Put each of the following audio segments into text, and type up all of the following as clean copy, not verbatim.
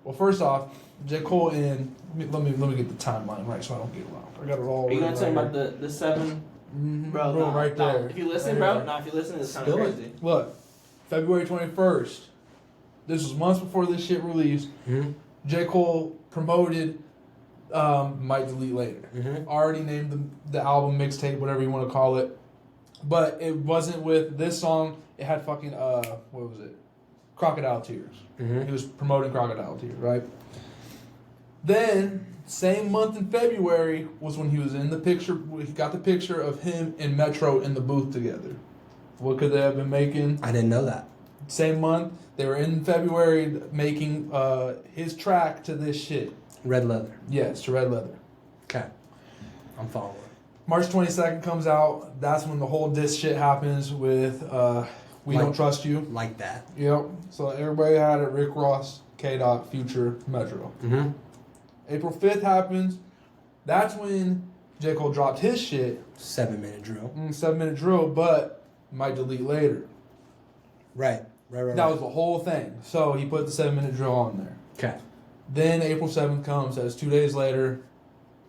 Well, first off, J. Cole and let me get the timeline right so I don't get it wrong. I got it all. Are you gonna right tell me here. about the 7? Mm-hmm. Bro, Boom, nah, right nah. there. If you listen, right bro, here. if you listen, it's kind Spill of it. crazy. Look, February 21st. This was months before this shit released. Mm-hmm. J. Cole promoted Might Delete Later. Mm-hmm. Already named the album mixtape, whatever you want to call it. But it wasn't with this song. It had fucking, what was it? Crocodile Tears. Mm-hmm. He was promoting Crocodile Tears, right? Then, same month in February was when he was in the picture. He got the picture of him and Metro in the booth together. What could they have been making? I didn't know that. Same month, they were in February making his track to this shit. Red Leather. Yes, to Red Leather. Okay. I'm following. March 22nd comes out. That's when the whole diss shit happens with We Don't Trust You. Like that. Yep. So everybody had it. Rick Ross, K-Dot, Future, Metro. Mm-hmm. April 5th happens. That's when J. Cole dropped his shit. 7-minute drill. 7-minute drill, but Might Delete Later. Right. That was the whole thing. So he put the 7-minute drill on there. Okay. Then April 7th comes. That's 2 days later.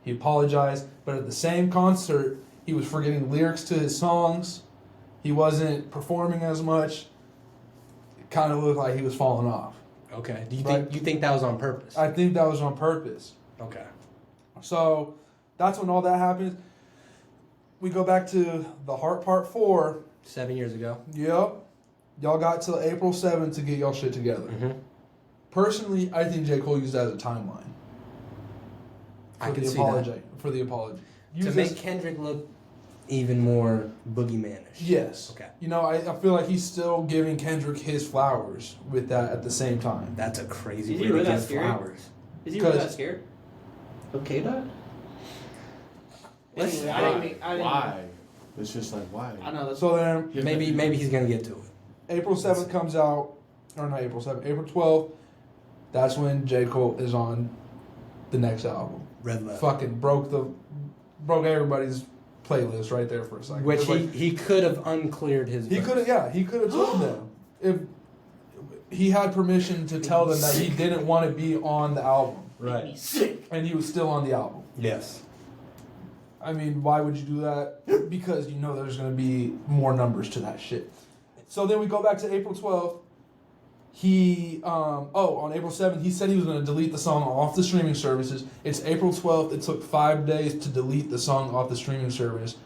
He apologized. But at the same concert, he was forgetting lyrics to his songs. He wasn't performing as much. It kind of looked like he was falling off. Okay. Do you Right. think that was on purpose? I think that was on purpose. Okay. So that's when all that happens. We go back to the Heart Part 4. 7 years ago. Yep. Y'all got till April 7th to get y'all shit together. Mm-hmm. Personally, I think J. Cole used that as a timeline. I can see that. For the apology. To Use make this- Kendrick look even more boogeyman-ish. Yes. Okay. You know, I feel like he's still giving Kendrick his flowers with that at the same time. That's a crazy Is way he really to that give scared? flowers. Is he really 'Cause- that scared? Okay, Dot? Let's- Why? It's just like, why? I know that's So then, Maybe he's gonna get to it. April 7th comes out, or not April 7th, April 12th, that's when J. Cole is on the next album. Red Leather. Fucking broke everybody's playlist right there for a second. Which It was he could have uncleared his. he verse. could have, he could have told them if he had permission to tell them that he didn't want to be on the album, Right. sick. and he was still on the album. Yes. I mean, why would you do that? Because you know there's going to be more numbers to that shit. So then we go back to April 12th. He, on April 7th, he said he was going to delete the song off the streaming services. It's April 12th. It took 5 days to delete the song off the streaming service.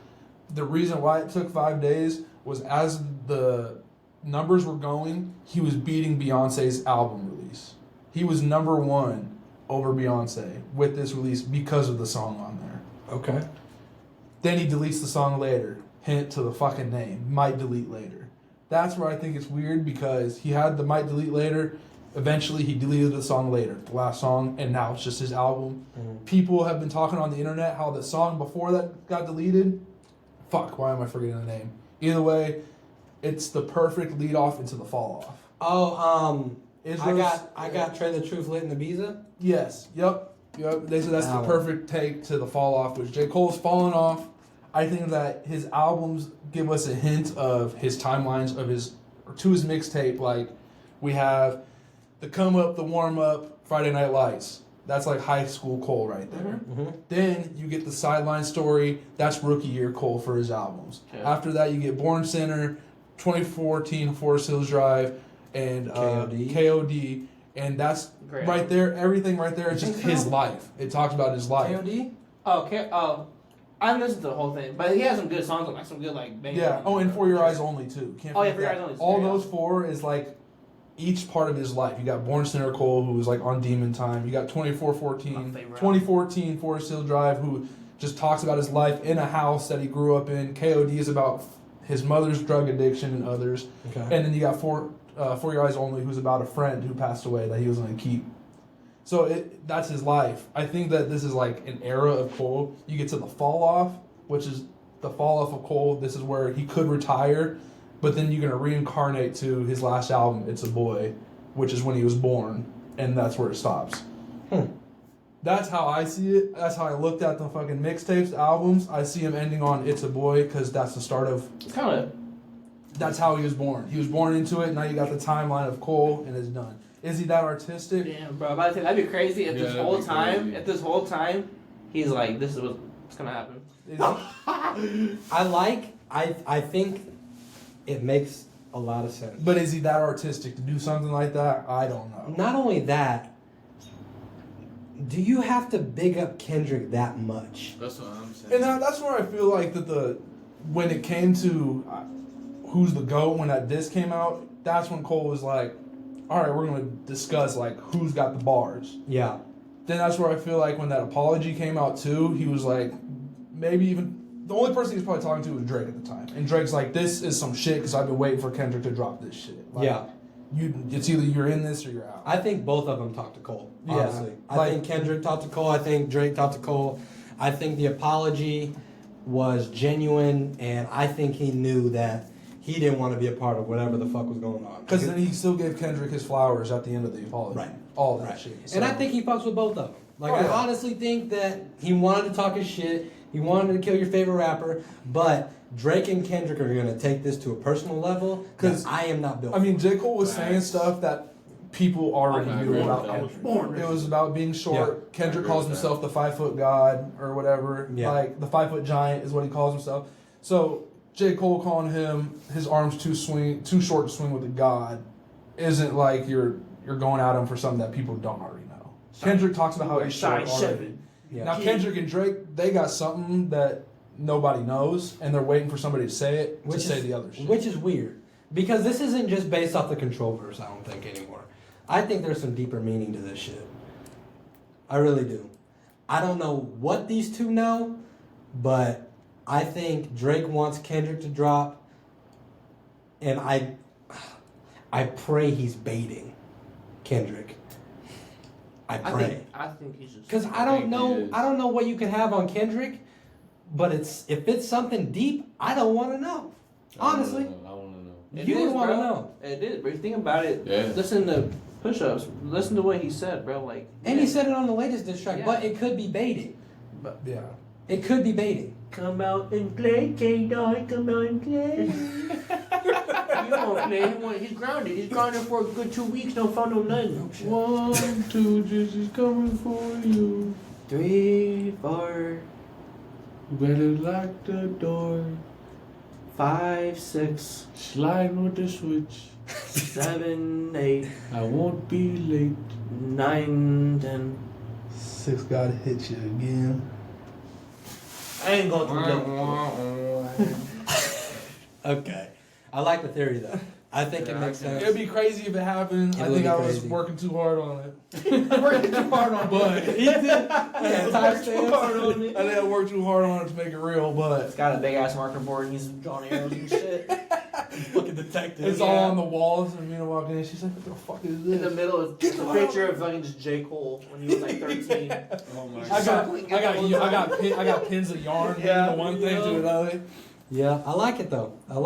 The reason why it took 5 days was as the numbers were going, he was beating Beyonce's album release. He was number one over Beyonce with this release because of the song on there. Okay. Then he deletes the song later. Hint to the fucking name. Might delete later. That's where I think it's weird because he had the might delete later. Eventually he deleted the song later, the last song, and now it's just his album. Mm-hmm. People have been talking on the internet how the song before that got deleted. Fuck, why am I forgetting the name? Either way, it's the perfect lead off into the fall off. Oh, Israel's- I got Trey the Truth lit in the Ibiza. Yes. Yep. They said that's the Wow. perfect take to the fall off, which J. Cole's fallen off. I think that his albums give us a hint of his timelines of his mixtape. Like we have the come up, the warm up, Friday Night Lights. That's like high school Cole right there. Mm-hmm. Then you get the sideline story. That's rookie year Cole for his albums. Okay. After that, you get Born Center, 2014 Forest Hills Drive, and KOD. And that's Great. right there. Everything right there is You just think his so? life. It talks about his life. KOD. Okay. I haven't listened to the whole thing, but he has some good songs, like some good bangers. Yeah. Oh, and For Your Eyes Only too. Can't Oh, yeah, forget For Your that. Eyes Only is All great. those four is like each part of his life. You got Born Center Cole, who was like on Demon Time. You got 2414, My favorite 2014 Forest Hill Drive, who just talks about his life in a house that he grew up in. KOD is about his mother's drug addiction and others. Okay. And then you got For Your Eyes Only, who's about a friend who passed away that he was going to keep. So that's his life. I think that this is like an era of Cole. You get to the fall off, which is the fall off of Cole. This is where he could retire, but then you're going to reincarnate to his last album, It's a Boy, which is when he was born, and that's where it stops. That's how I see it. That's how I looked at the fucking mixtapes, albums. I see him ending on It's a Boy because that's the start of... Kind of. That's how he was born. He was born into it. Now you got the timeline of Cole, and it's done. Is he that artistic? Damn, bro. I'm about to say, that'd be crazy if Yeah, this that'd whole be time, crazy. if this whole time, he's like, this is what's gonna happen. Is he- I think it makes a lot of sense. but is he that artistic to do something like that? I don't know. Not only that, do you have to big up Kendrick that much? That's what I'm saying. And that's where I feel like that when it came to who's the GOAT, when that disc came out, that's when Cole was like, all right, we're going to discuss like who's got the bars. Yeah. Then that's where I feel like when that apology came out too, he was like, maybe even the only person he was probably talking to was Drake at the time. And Drake's like, this is some shit because I've been waiting for Kendrick to drop this shit. Like, Yeah. It's either you're in this or you're out. I think both of them talked to Cole, Yeah, honestly. I like- think Kendrick talked to Cole. I think Drake talked to Cole. I think the apology was genuine, and I think he knew that he didn't want to be a part of whatever the fuck was going on. Because then he still gave Kendrick his flowers at the end of the apology. Right. All that Right. shit. And I So- think he fucks with both of them. Like, Oh, I yeah. honestly think that he wanted to talk his shit. He wanted to kill your favorite rapper. But Drake and Kendrick are going to take this to a personal level because 'Cause, I am not built I mean, J. Cole was Facts. saying stuff that people already I knew agree about with that. Kendrick. It was about being short. I Kendrick agree calls with himself the 5-foot god or whatever. Yeah. Like the 5-foot giant is what he calls himself. So J. Cole calling him his arms too short to swing with a god isn't like you're going at him for something that people don't already know. Kendrick talks about how he's short Size already. 7. Yeah. Now Kendrick and Drake, they got something that nobody knows, and they're waiting for somebody to say it to say the other shit. Which is weird. Because this isn't just based off the control verse, I don't think, anymore. I think there's some deeper meaning to this shit. I really do. I don't know what these two know, but I think Drake wants Kendrick to drop, and I pray he's baiting Kendrick. I pray. I think he's just. Because I I don't think he know is. I don't know what you can have on Kendrick, but if it's something deep, I don't want to know. Honestly. I want to know. It You is, would want to bro. know. It is, but if you think about it, Yeah. listen to push-ups. Listen to what he said, bro. Like, And he said it on the latest diss track, Yeah. but it could be baiting. Yeah. It could be baiting. "Come out and play, K-Dog. Come out and play." You won't play. He's grounded. He's grounded for a good 2 weeks. Don't find no nothing. 1, 2, Jesus coming for you. 3, 4, You better lock the door. 5, 6, Slide with the switch. 7, 8, I won't be late. 9, 10. 6 gotta hit you again. I ain't going through that. Okay. I like the theory though. I think it Yeah, makes I can- sense. It'd be crazy if it happened. It I would think be I was crazy. working too hard on it. Working too hard on But He did. Yeah, Worked too hard on it. I think I worked too hard on it to make it real, but It's got a big ass marker board and he's drawing arrows and shit. Fucking detective. it's all on the walls. And Mina walking in, she's like, "What the fuck is In the this?" middle is a picture of fucking just J. Cole when he was like 13. Oh my I got pins of yarn Yeah. from the one thing to another. Yeah, I like it though. I like